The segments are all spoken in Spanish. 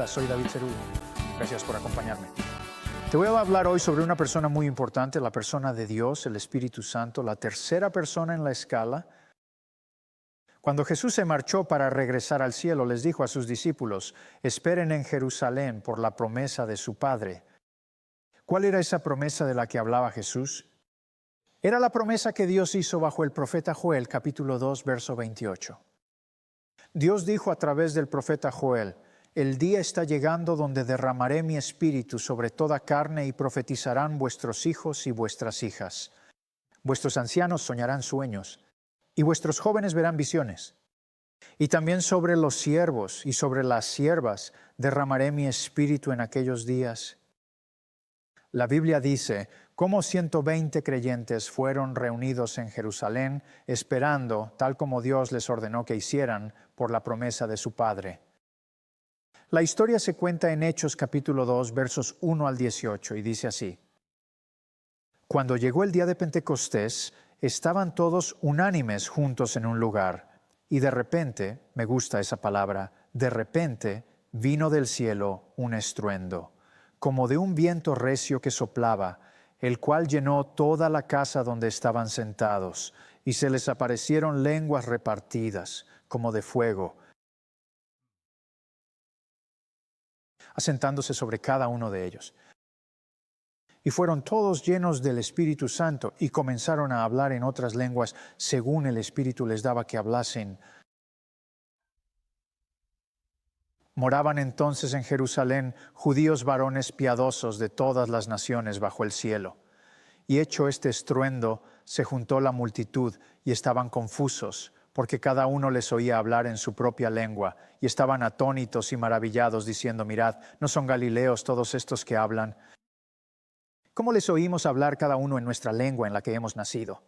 Hola, soy David Cerullo. Gracias por acompañarme. Te voy a hablar hoy sobre una persona muy importante, la persona de Dios, el Espíritu Santo, la tercera persona en la escala. Cuando Jesús se marchó para regresar al cielo, les dijo a sus discípulos, esperen en Jerusalén por la promesa de su Padre. ¿Cuál era esa promesa de la que hablaba Jesús? Era la promesa que Dios hizo bajo el profeta Joel, capítulo 2, verso 28. Dios dijo a través del profeta Joel, el día está llegando donde derramaré mi espíritu sobre toda carne y profetizarán vuestros hijos y vuestras hijas. Vuestros ancianos soñarán sueños y vuestros jóvenes verán visiones. Y también sobre los siervos y sobre las siervas derramaré mi espíritu en aquellos días. La Biblia dice, cómo 120 creyentes fueron reunidos en Jerusalén, esperando, tal como Dios les ordenó que hicieran, por la promesa de su Padre. La historia se cuenta en Hechos capítulo 2, versos 1 al 18, y dice así. Cuando llegó el día de Pentecostés, estaban todos unánimes juntos en un lugar, y de repente, me gusta esa palabra, de repente vino del cielo un estruendo, como de un viento recio que soplaba, el cual llenó toda la casa donde estaban sentados, y se les aparecieron lenguas repartidas, como de fuego, asentándose sobre cada uno de ellos. Y fueron todos llenos del Espíritu Santo y comenzaron a hablar en otras lenguas según el Espíritu les daba que hablasen. Moraban entonces en Jerusalén judíos varones piadosos de todas las naciones bajo el cielo. Y hecho este estruendo, se juntó la multitud y estaban confusos, porque cada uno les oía hablar en su propia lengua, y estaban atónitos y maravillados, diciendo, mirad, ¿no son galileos todos estos que hablan? ¿Cómo les oímos hablar cada uno en nuestra lengua en la que hemos nacido?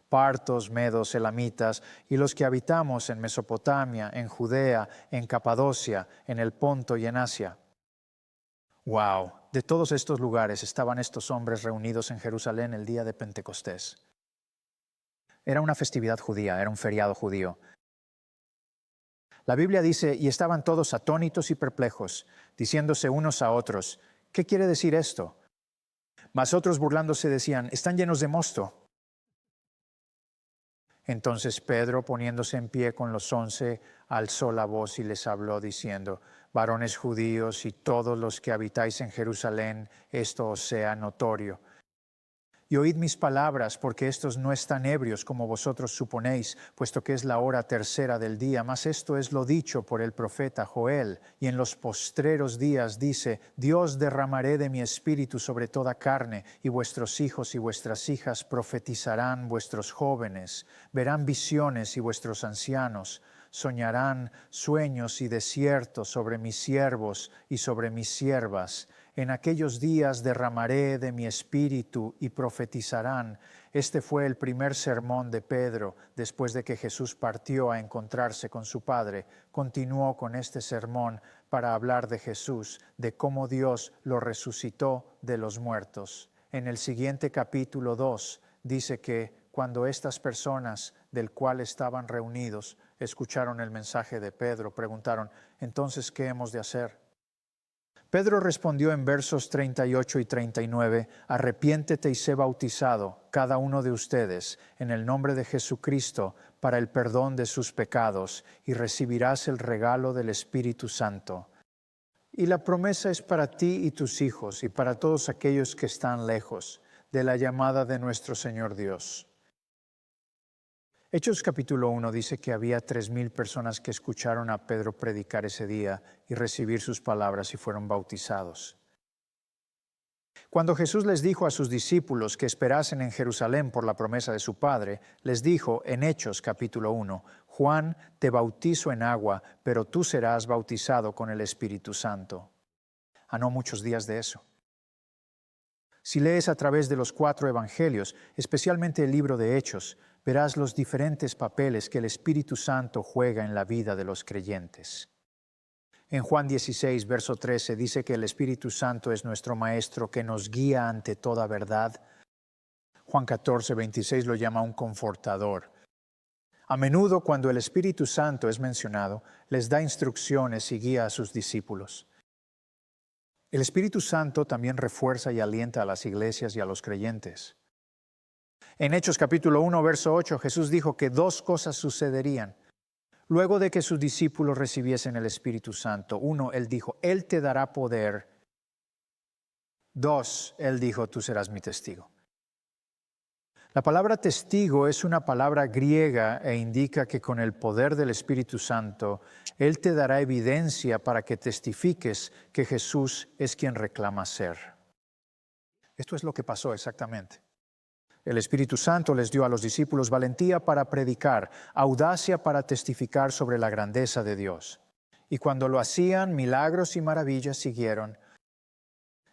Partos, medos, elamitas, y los que habitamos en Mesopotamia, en Judea, en Capadocia, en el Ponto y en Asia. ¡Wow! De todos estos lugares estaban estos hombres reunidos en Jerusalén el día de Pentecostés. Era una festividad judía, era un feriado judío. La Biblia dice, y estaban todos atónitos y perplejos, diciéndose unos a otros, ¿qué quiere decir esto? Mas otros burlándose decían, están llenos de mosto. Entonces Pedro, poniéndose en pie con los 11, alzó la voz y les habló diciendo, varones judíos y todos los que habitáis en Jerusalén, esto os sea notorio. Y oíd mis palabras, porque estos no están ebrios como vosotros suponéis, puesto que es la hora tercera del día, mas esto es lo dicho por el profeta Joel. Y en los postreros días dice, Dios derramaré de mi espíritu sobre toda carne, y vuestros hijos y vuestras hijas profetizarán, vuestros jóvenes verán visiones y vuestros ancianos soñarán sueños y desiertos sobre mis siervos y sobre mis siervas. En aquellos días derramaré de mi espíritu y profetizarán. Este fue el primer sermón de Pedro después de que Jesús partió a encontrarse con su Padre. Continuó con este sermón para hablar de Jesús, de cómo Dios lo resucitó de los muertos. En el siguiente capítulo 2 dice que cuando estas personas del cual estaban reunidos escucharon el mensaje de Pedro, preguntaron, entonces, ¿qué hemos de hacer? Pedro respondió en versos 38 y 39, arrepiéntete y sé bautizado, cada uno de ustedes, en el nombre de Jesucristo, para el perdón de sus pecados, y recibirás el regalo del Espíritu Santo. Y la promesa es para ti y tus hijos, y para todos aquellos que están lejos de la llamada de nuestro Señor Dios. Hechos capítulo 1 dice que había 3,000 personas que escucharon a Pedro predicar ese día y recibir sus palabras y fueron bautizados. Cuando Jesús les dijo a sus discípulos que esperasen en Jerusalén por la promesa de su Padre, les dijo en Hechos capítulo 1, Juan te bautizo en agua, pero tú serás bautizado con el Espíritu Santo. A no muchos días de eso. Si lees a través de los 4 evangelios, especialmente el libro de Hechos, verás los diferentes papeles que el Espíritu Santo juega en la vida de los creyentes. En Juan 16, verso 13, dice que el Espíritu Santo es nuestro Maestro que nos guía ante toda verdad. Juan 14, 26 lo llama un confortador. A menudo, cuando el Espíritu Santo es mencionado, les da instrucciones y guía a sus discípulos. El Espíritu Santo también refuerza y alienta a las iglesias y a los creyentes. En Hechos capítulo 1, verso 8, Jesús dijo que dos cosas sucederían luego de que sus discípulos recibiesen el Espíritu Santo. Uno, Él dijo, Él te dará poder. Dos, Él dijo, tú serás mi testigo. La palabra testigo es una palabra griega e indica que con el poder del Espíritu Santo, Él te dará evidencia para que testifiques que Jesús es quien reclama ser. Esto es lo que pasó exactamente. El Espíritu Santo les dio a los discípulos valentía para predicar, audacia para testificar sobre la grandeza de Dios. Y cuando lo hacían, milagros y maravillas siguieron.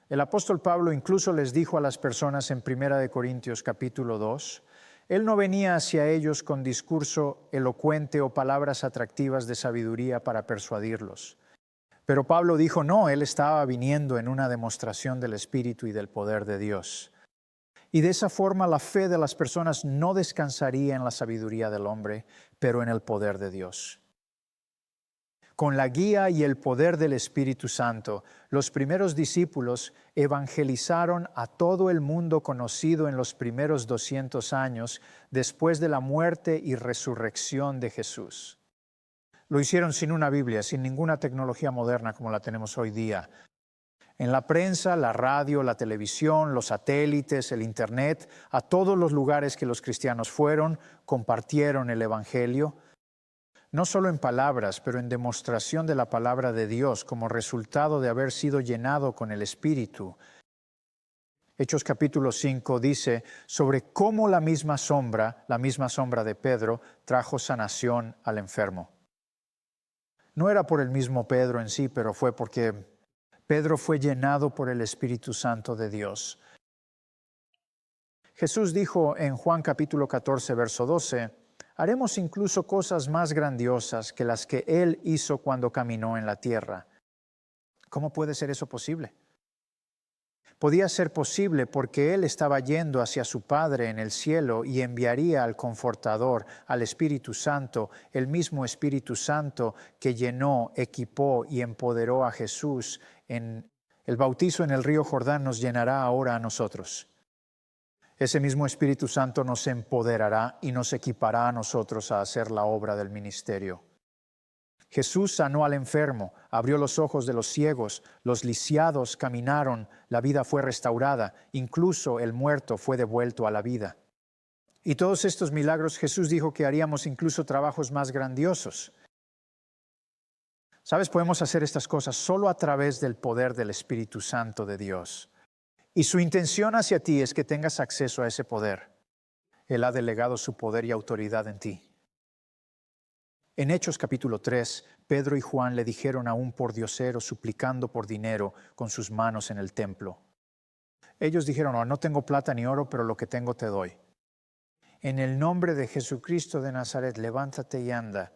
El apóstol Pablo incluso les dijo a las personas en 1 Corintios capítulo 2, él no venía hacia ellos con discurso elocuente o palabras atractivas de sabiduría para persuadirlos. Pero Pablo dijo, no, él estaba viniendo en una demostración del Espíritu y del poder de Dios. Y de esa forma la fe de las personas no descansaría en la sabiduría del hombre, pero en el poder de Dios. Con la guía y el poder del Espíritu Santo, los primeros discípulos evangelizaron a todo el mundo conocido en los primeros 200 años después de la muerte y resurrección de Jesús. Lo hicieron sin una Biblia, sin ninguna tecnología moderna como la tenemos hoy día. En la prensa, la radio, la televisión, los satélites, el Internet, a todos los lugares que los cristianos fueron, compartieron el Evangelio. No solo en palabras, pero en demostración de la palabra de Dios como resultado de haber sido llenado con el Espíritu. Hechos capítulo 5 dice sobre cómo la misma sombra de Pedro, trajo sanación al enfermo. No era por el mismo Pedro en sí, pero fue porque Pedro fue llenado por el Espíritu Santo de Dios. Jesús dijo en Juan capítulo 14, verso 12, haremos incluso cosas más grandiosas que las que Él hizo cuando caminó en la tierra. ¿Cómo puede ser eso posible? Podía ser posible porque Él estaba yendo hacia su Padre en el cielo y enviaría al Confortador, al Espíritu Santo, el mismo Espíritu Santo que llenó, equipó y empoderó a Jesús. En el bautizo en el río Jordán nos llenará ahora a nosotros. Ese mismo Espíritu Santo nos empoderará y nos equipará a nosotros a hacer la obra del ministerio. Jesús sanó al enfermo, abrió los ojos de los ciegos, los lisiados caminaron, la vida fue restaurada, incluso el muerto fue devuelto a la vida. Y todos estos milagros Jesús dijo que haríamos incluso trabajos más grandiosos. ¿Sabes? Podemos hacer estas cosas solo a través del poder del Espíritu Santo de Dios. Y su intención hacia ti es que tengas acceso a ese poder. Él ha delegado su poder y autoridad en ti. En Hechos capítulo 3, Pedro y Juan le dijeron a un pordiosero suplicando por dinero con sus manos en el templo. Ellos dijeron, no tengo plata ni oro, pero lo que tengo te doy. En el nombre de Jesucristo de Nazaret, levántate y anda.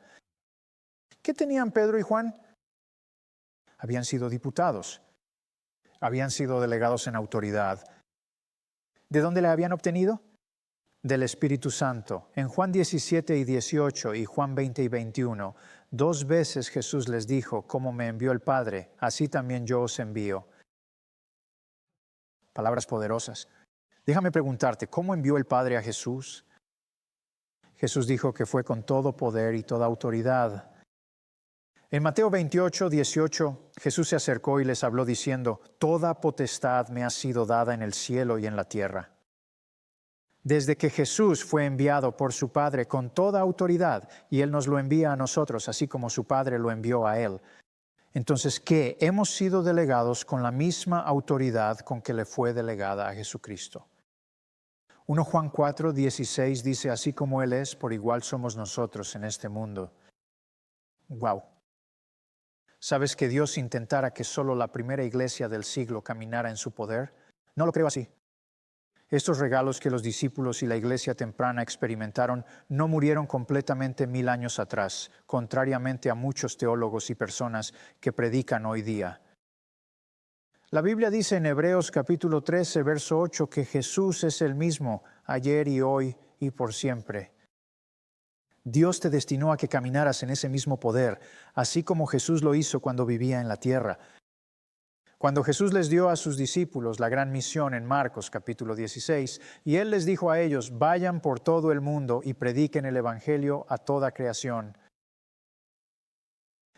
¿Qué tenían Pedro y Juan? Habían sido diputados. Habían sido delegados en autoridad. ¿De dónde le habían obtenido? Del Espíritu Santo. En Juan 17 y 18 y Juan 20 y 21, 2 veces Jesús les dijo, como me envió el Padre, así también yo os envío. Palabras poderosas. Déjame preguntarte, ¿cómo envió el Padre a Jesús? Jesús dijo que fue con todo poder y toda autoridad. En Mateo 28, 18, Jesús se acercó y les habló diciendo, toda potestad me ha sido dada en el cielo y en la tierra. Desde que Jesús fue enviado por su Padre con toda autoridad, y Él nos lo envía a nosotros, así como su Padre lo envió a Él. Entonces, ¿qué? Hemos sido delegados con la misma autoridad con que le fue delegada a Jesucristo. 1 Juan 4, 16 dice, así como Él es, por igual somos nosotros en este mundo. ¡Wow! ¿Sabes que Dios intentara que solo la primera iglesia del siglo caminara en su poder? No lo creo así. Estos regalos que los discípulos y la iglesia temprana experimentaron no murieron completamente 1000 años atrás, contrariamente a muchos teólogos y personas que predican hoy día. La Biblia dice en Hebreos capítulo 13, verso 8, que Jesús es el mismo ayer y hoy y por siempre. Dios te destinó a que caminaras en ese mismo poder, así como Jesús lo hizo cuando vivía en la tierra. Cuando Jesús les dio a sus discípulos la gran misión en Marcos capítulo 16, y Él les dijo a ellos, vayan por todo el mundo y prediquen el Evangelio a toda creación.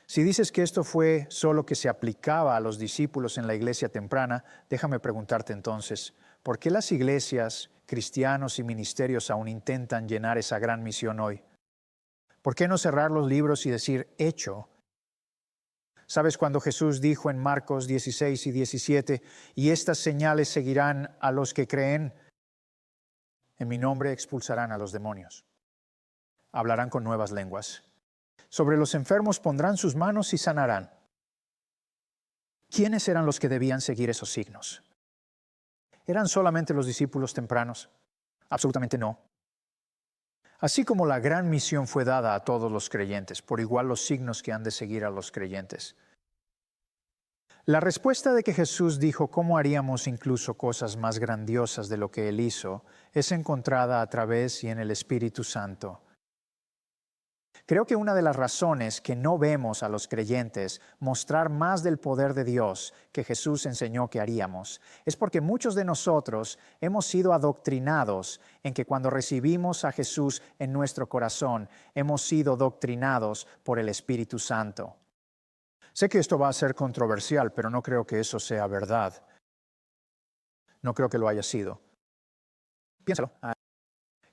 Si dices que esto fue solo que se aplicaba a los discípulos en la iglesia temprana, déjame preguntarte entonces, ¿por qué las iglesias, cristianos y ministerios aún intentan llenar esa gran misión hoy? ¿Por qué no cerrar los libros y decir, hecho? ¿Sabes cuando Jesús dijo en Marcos 16 y 17, y estas señales seguirán a los que creen? En mi nombre expulsarán a los demonios. Hablarán con nuevas lenguas. Sobre los enfermos pondrán sus manos y sanarán. ¿Quiénes eran los que debían seguir esos signos? ¿Eran solamente los discípulos tempranos? Absolutamente no. Así como la gran misión fue dada a todos los creyentes, por igual los signos que han de seguir a los creyentes. La respuesta de que Jesús dijo cómo haríamos incluso cosas más grandiosas de lo que Él hizo es encontrada a través y en el Espíritu Santo. Creo que una de las razones que no vemos a los creyentes mostrar más del poder de Dios que Jesús enseñó que haríamos es porque muchos de nosotros hemos sido adoctrinados en que cuando recibimos a Jesús en nuestro corazón, hemos sido doctrinados por el Espíritu Santo. Sé que esto va a ser controversial, pero no creo que eso sea verdad. No creo que lo haya sido. Piénsalo.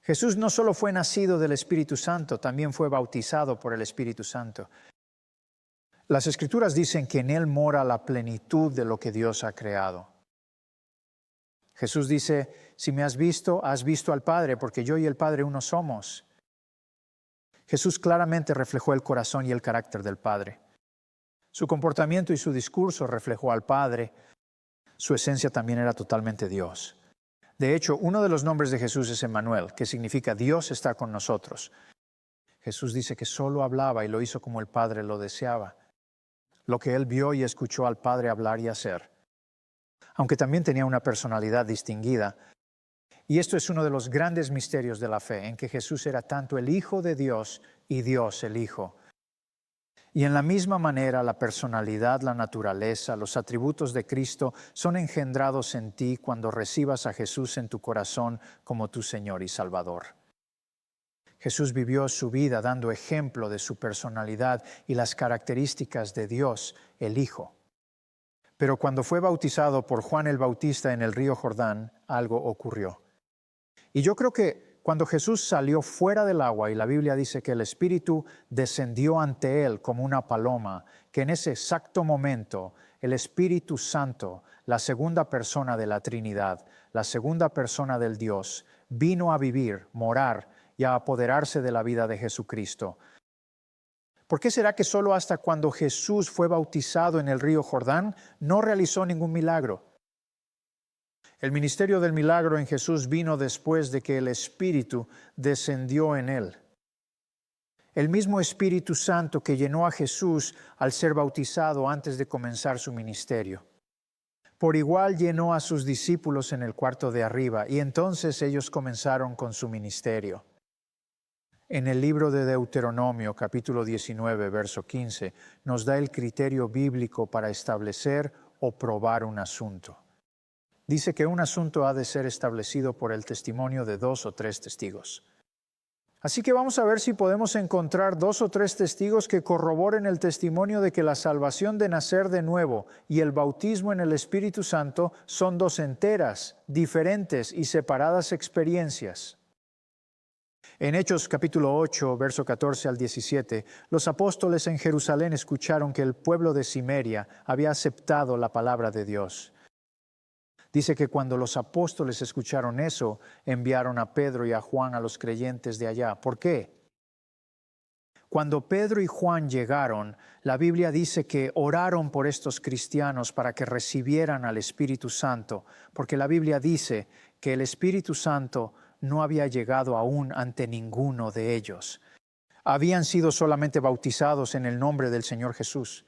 Jesús no solo fue nacido del Espíritu Santo, también fue bautizado por el Espíritu Santo. Las Escrituras dicen que en Él mora la plenitud de lo que Dios ha creado. Jesús dice, si me has visto al Padre, porque yo y el Padre uno somos. Jesús claramente reflejó el corazón y el carácter del Padre. Su comportamiento y su discurso reflejó al Padre. Su esencia también era totalmente Dios. De hecho, uno de los nombres de Jesús es Emmanuel, que significa Dios está con nosotros. Jesús dice que solo hablaba y lo hizo como el Padre lo deseaba. Lo que Él vio y escuchó al Padre hablar y hacer. Aunque también tenía una personalidad distinguida. Y esto es uno de los grandes misterios de la fe, en que Jesús era tanto el Hijo de Dios y Dios el Hijo. Y en la misma manera, la personalidad, la naturaleza, los atributos de Cristo son engendrados en ti cuando recibas a Jesús en tu corazón como tu Señor y Salvador. Jesús vivió su vida dando ejemplo de su personalidad y las características de Dios, el Hijo. Pero cuando fue bautizado por Juan el Bautista en el río Jordán, algo ocurrió. Y yo creo que cuando Jesús salió fuera del agua, y la Biblia dice que el Espíritu descendió ante él como una paloma, que en ese exacto momento el Espíritu Santo, la segunda persona de la Trinidad, la segunda persona del Dios, vino a vivir, morar y a apoderarse de la vida de Jesucristo. ¿Por qué será que solo hasta cuando Jesús fue bautizado en el río Jordán no realizó ningún milagro? El ministerio del milagro en Jesús vino después de que el Espíritu descendió en él. El mismo Espíritu Santo que llenó a Jesús al ser bautizado antes de comenzar su ministerio. Por igual llenó a sus discípulos en el cuarto de arriba y entonces ellos comenzaron con su ministerio. En el libro de Deuteronomio, capítulo 19, verso 15, nos da el criterio bíblico para establecer o probar un asunto. Dice que un asunto ha de ser establecido por el testimonio de 2 o 3 testigos. Así que vamos a ver si podemos encontrar 2 o 3 testigos que corroboren el testimonio de que la salvación de nacer de nuevo y el bautismo en el Espíritu Santo son 2 enteras, diferentes y separadas experiencias. En Hechos capítulo 8, verso 14 al 17, los apóstoles en Jerusalén escucharon que el pueblo de Cimeria había aceptado la palabra de Dios. Dice que cuando los apóstoles escucharon eso, enviaron a Pedro y a Juan a los creyentes de allá. ¿Por qué? Cuando Pedro y Juan llegaron, la Biblia dice que oraron por estos cristianos para que recibieran al Espíritu Santo, porque la Biblia dice que el Espíritu Santo no había llegado aún ante ninguno de ellos. Habían sido solamente bautizados en el nombre del Señor Jesús.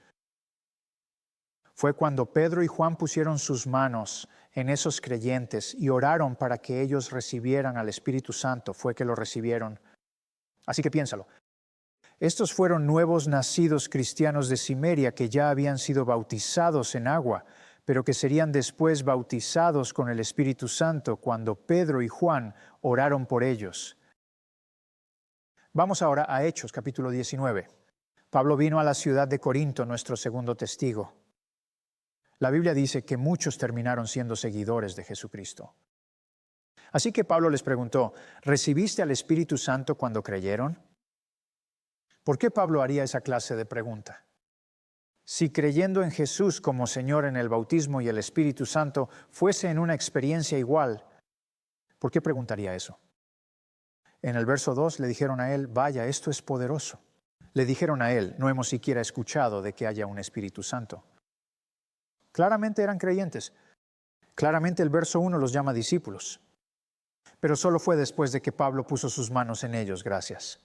Fue cuando Pedro y Juan pusieron sus manos en esos creyentes y oraron para que ellos recibieran al Espíritu Santo, fue que lo recibieron. Así que piénsalo. Estos fueron nuevos nacidos cristianos de Cimeria que ya habían sido bautizados en agua, pero que serían después bautizados con el Espíritu Santo cuando Pedro y Juan oraron por ellos. Vamos ahora a Hechos, capítulo 19. Pablo vino a la ciudad de Corinto, nuestro segundo testigo. La Biblia dice que muchos terminaron siendo seguidores de Jesucristo. Así que Pablo les preguntó, ¿recibiste al Espíritu Santo cuando creyeron? ¿Por qué Pablo haría esa clase de pregunta? Si creyendo en Jesús como Señor en el bautismo y el Espíritu Santo fuese en una experiencia igual, ¿por qué preguntaría eso? En el verso 2 le dijeron a él, vaya, esto es poderoso. Le dijeron a él, no hemos siquiera escuchado de que haya un Espíritu Santo. Claramente eran creyentes. Claramente el verso 1 los llama discípulos. Pero solo fue después de que Pablo puso sus manos en ellos, gracias,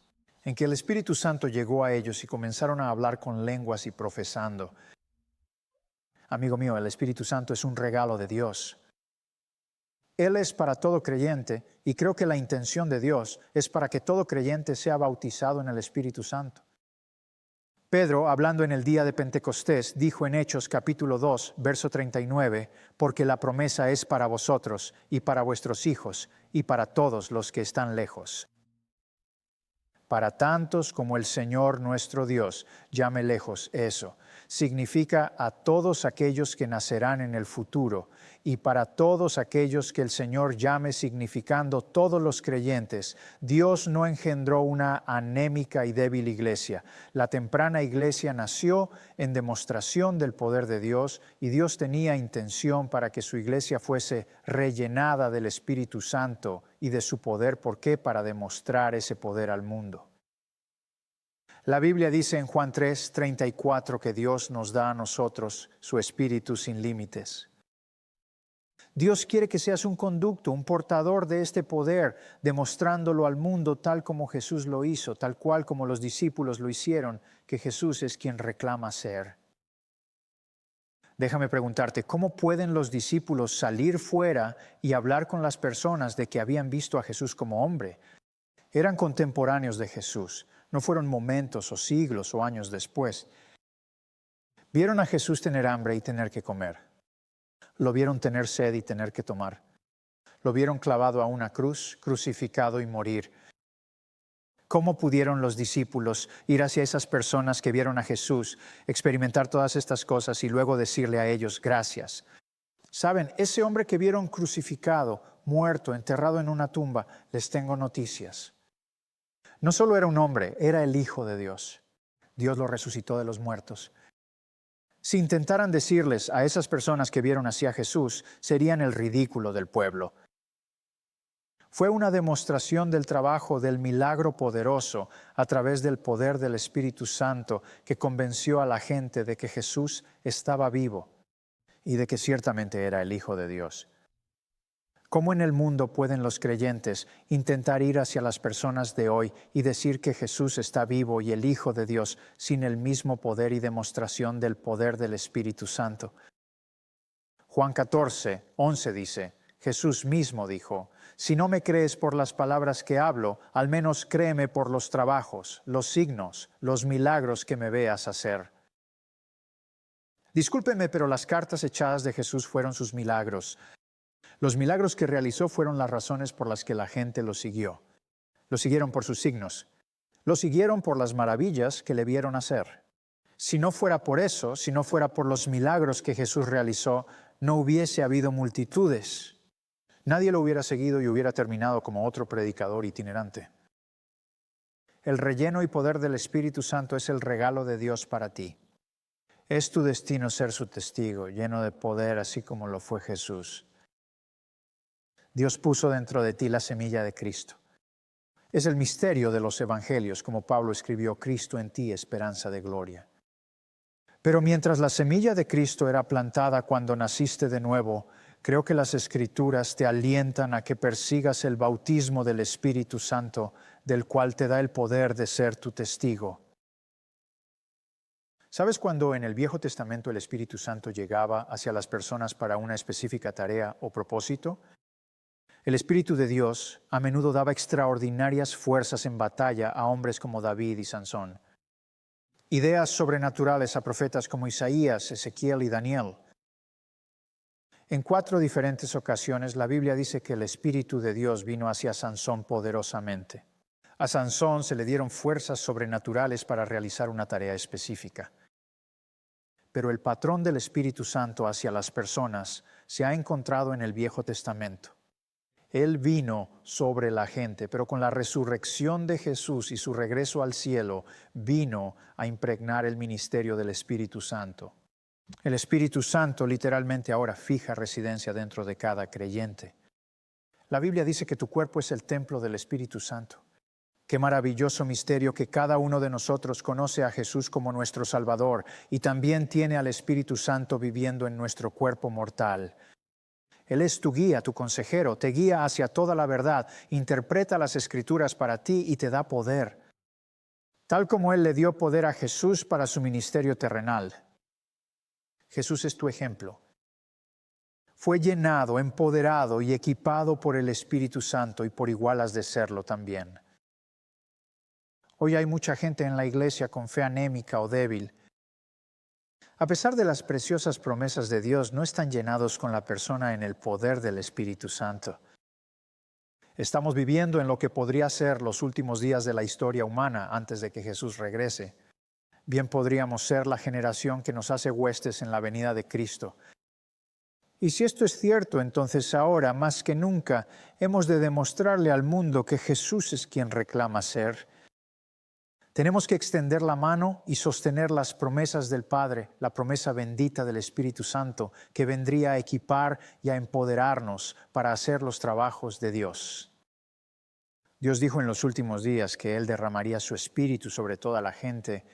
en que el Espíritu Santo llegó a ellos y comenzaron a hablar con lenguas y profesando. Amigo mío, el Espíritu Santo es un regalo de Dios. Él es para todo creyente y creo que la intención de Dios es para que todo creyente sea bautizado en el Espíritu Santo. Pedro, hablando en el día de Pentecostés, dijo en Hechos capítulo 2, verso 39, porque la promesa es para vosotros y para vuestros hijos y para todos los que están lejos. Para tantos como el Señor nuestro Dios llame lejos, eso significa a todos aquellos que nacerán en el futuro y para todos aquellos que el Señor llame, significando todos los creyentes. Dios no engendró una anémica y débil iglesia. La temprana iglesia nació en demostración del poder de Dios y Dios tenía intención para que su iglesia fuese rellenada del Espíritu Santo y de su poder. ¿Por qué? Para demostrar ese poder al mundo. La Biblia dice en Juan 3:34 que Dios nos da a nosotros su Espíritu sin límites. Dios quiere que seas un conducto, un portador de este poder, demostrándolo al mundo tal como Jesús lo hizo, tal cual como los discípulos lo hicieron, que Jesús es quien reclama ser. Déjame preguntarte, ¿cómo pueden los discípulos salir fuera y hablar con las personas de que habían visto a Jesús como hombre? Eran contemporáneos de Jesús, no fueron momentos o siglos o años después. Vieron a Jesús tener hambre y tener que comer. Lo vieron tener sed y tener que tomar. Lo vieron clavado a una cruz, crucificado y morir. ¿Cómo pudieron los discípulos ir hacia esas personas que vieron a Jesús, experimentar todas estas cosas y luego decirle a ellos gracias? Saben, ese hombre que vieron crucificado, muerto, enterrado en una tumba, les tengo noticias. No solo era un hombre, era el Hijo de Dios. Dios lo resucitó de los muertos. Si intentaran decirles a esas personas que vieron así a Jesús, serían el ridículo del pueblo. Fue una demostración del trabajo del milagro poderoso a través del poder del Espíritu Santo que convenció a la gente de que Jesús estaba vivo y de que ciertamente era el Hijo de Dios. ¿Cómo en el mundo pueden los creyentes intentar ir hacia las personas de hoy y decir que Jesús está vivo y el Hijo de Dios sin el mismo poder y demostración del poder del Espíritu Santo? Juan 14:11 dice, Jesús mismo dijo, si no me crees por las palabras que hablo, al menos créeme por los trabajos, los signos, los milagros que me veas hacer. Discúlpeme, pero las cartas echadas de Jesús fueron sus milagros. Los milagros que realizó fueron las razones por las que la gente lo siguió. Lo siguieron por sus signos. Lo siguieron por las maravillas que le vieron hacer. Si no fuera por eso, si no fuera por los milagros que Jesús realizó, no hubiese habido multitudes. Nadie lo hubiera seguido y hubiera terminado como otro predicador itinerante. El relleno y poder del Espíritu Santo es el regalo de Dios para ti. Es tu destino ser su testigo, lleno de poder, así como lo fue Jesús. Dios puso dentro de ti la semilla de Cristo. Es el misterio de los evangelios, como Pablo escribió, Cristo en ti, esperanza de gloria. Pero mientras la semilla de Cristo era plantada cuando naciste de nuevo, creo que las Escrituras te alientan a que persigas el bautismo del Espíritu Santo, del cual te da el poder de ser tu testigo. ¿Sabes cuando en el Viejo Testamento el Espíritu Santo llegaba hacia las personas para una específica tarea o propósito? El Espíritu de Dios a menudo daba extraordinarias fuerzas en batalla a hombres como David y Sansón. Ideas sobrenaturales a profetas como Isaías, Ezequiel y Daniel. En 4 diferentes ocasiones la Biblia dice que el Espíritu de Dios vino hacia Sansón poderosamente. A Sansón se le dieron fuerzas sobrenaturales para realizar una tarea específica. Pero el patrón del Espíritu Santo hacia las personas se ha encontrado en el Viejo Testamento. Él vino sobre la gente, pero con la resurrección de Jesús y su regreso al cielo, vino a impregnar el ministerio del Espíritu Santo. El Espíritu Santo literalmente ahora fija residencia dentro de cada creyente. La Biblia dice que tu cuerpo es el templo del Espíritu Santo. Qué maravilloso misterio que cada uno de nosotros conoce a Jesús como nuestro Salvador y también tiene al Espíritu Santo viviendo en nuestro cuerpo mortal. Él es tu guía, tu consejero, te guía hacia toda la verdad, interpreta las Escrituras para ti y te da poder. Tal como Él le dio poder a Jesús para su ministerio terrenal. Jesús es tu ejemplo. Fue llenado, empoderado y equipado por el Espíritu Santo y por igual has de serlo también. Hoy hay mucha gente en la iglesia con fe anémica o débil. A pesar de las preciosas promesas de Dios, no están llenados con la persona en el poder del Espíritu Santo. Estamos viviendo en lo que podría ser los últimos días de la historia humana antes de que Jesús regrese. Bien podríamos ser la generación que nos hace huestes en la venida de Cristo. Y si esto es cierto, entonces ahora, más que nunca, hemos de demostrarle al mundo que Jesús es quien reclama ser. Tenemos que extender la mano y sostener las promesas del Padre, la promesa bendita del Espíritu Santo, que vendría a equipar y a empoderarnos para hacer los trabajos de Dios. Dios dijo en los últimos días que Él derramaría su Espíritu sobre toda la gente.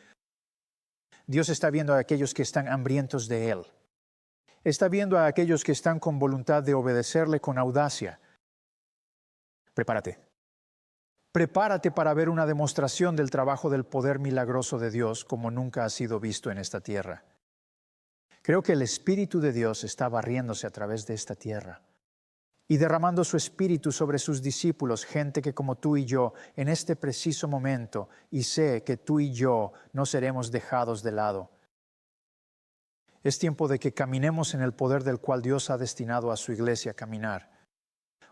Dios está viendo a aquellos que están hambrientos de Él. Está viendo a aquellos que están con voluntad de obedecerle con audacia. Prepárate. Prepárate para ver una demostración del trabajo del poder milagroso de Dios como nunca ha sido visto en esta tierra. Creo que el Espíritu de Dios está barriéndose a través de esta tierra y derramando su Espíritu sobre sus discípulos, gente que como tú y yo, en este preciso momento, y sé que tú y yo no seremos dejados de lado. Es tiempo de que caminemos en el poder del cual Dios ha destinado a su iglesia a caminar.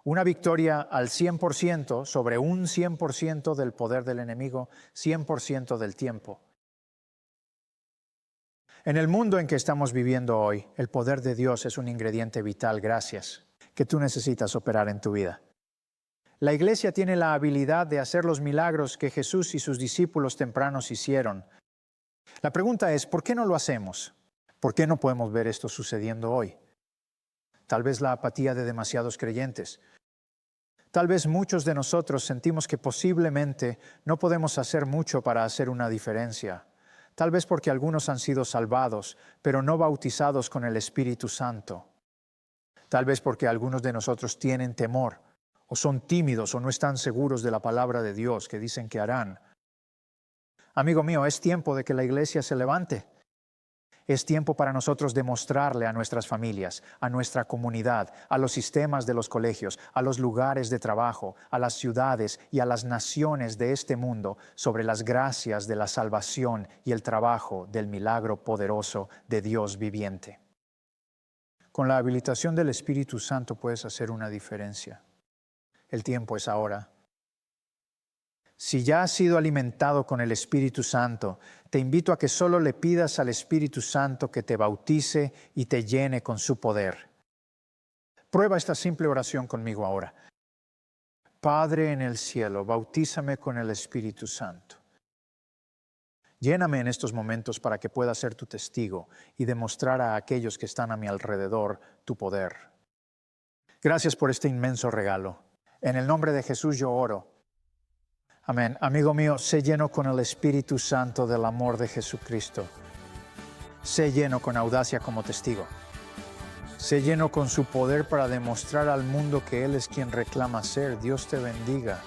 Una victoria al 100% sobre un 100% del poder del enemigo, 100% del tiempo. En el mundo en que estamos viviendo hoy, el poder de Dios es un ingrediente vital, gracias, que tú necesitas operar en tu vida. La iglesia tiene la habilidad de hacer los milagros que Jesús y sus discípulos tempranos hicieron. La pregunta es, ¿por qué no lo hacemos? ¿Por qué no podemos ver esto sucediendo hoy? Tal vez la apatía de demasiados creyentes. Tal vez muchos de nosotros sentimos que posiblemente no podemos hacer mucho para hacer una diferencia. Tal vez porque algunos han sido salvados, pero no bautizados con el Espíritu Santo. Tal vez porque algunos de nosotros tienen temor, o son tímidos, o no están seguros de la palabra de Dios que dicen que harán. Amigo mío, es tiempo de que la iglesia se levante. Es tiempo para nosotros demostrarle a nuestras familias, a nuestra comunidad, a los sistemas de los colegios, a los lugares de trabajo, a las ciudades y a las naciones de este mundo sobre las gracias de la salvación y el trabajo del milagro poderoso de Dios viviente. Con la habilitación del Espíritu Santo puedes hacer una diferencia. El tiempo es ahora. Si ya has sido alimentado con el Espíritu Santo, te invito a que solo le pidas al Espíritu Santo que te bautice y te llene con su poder. Prueba esta simple oración conmigo ahora. Padre en el cielo, bautízame con el Espíritu Santo. Lléname en estos momentos para que pueda ser tu testigo y demostrar a aquellos que están a mi alrededor tu poder. Gracias por este inmenso regalo. En el nombre de Jesús yo oro. Amén. Amigo mío, sé lleno con el Espíritu Santo del amor de Jesucristo. Sé lleno con audacia como testigo. Sé lleno con su poder para demostrar al mundo que Él es quien reclama ser. Dios te bendiga.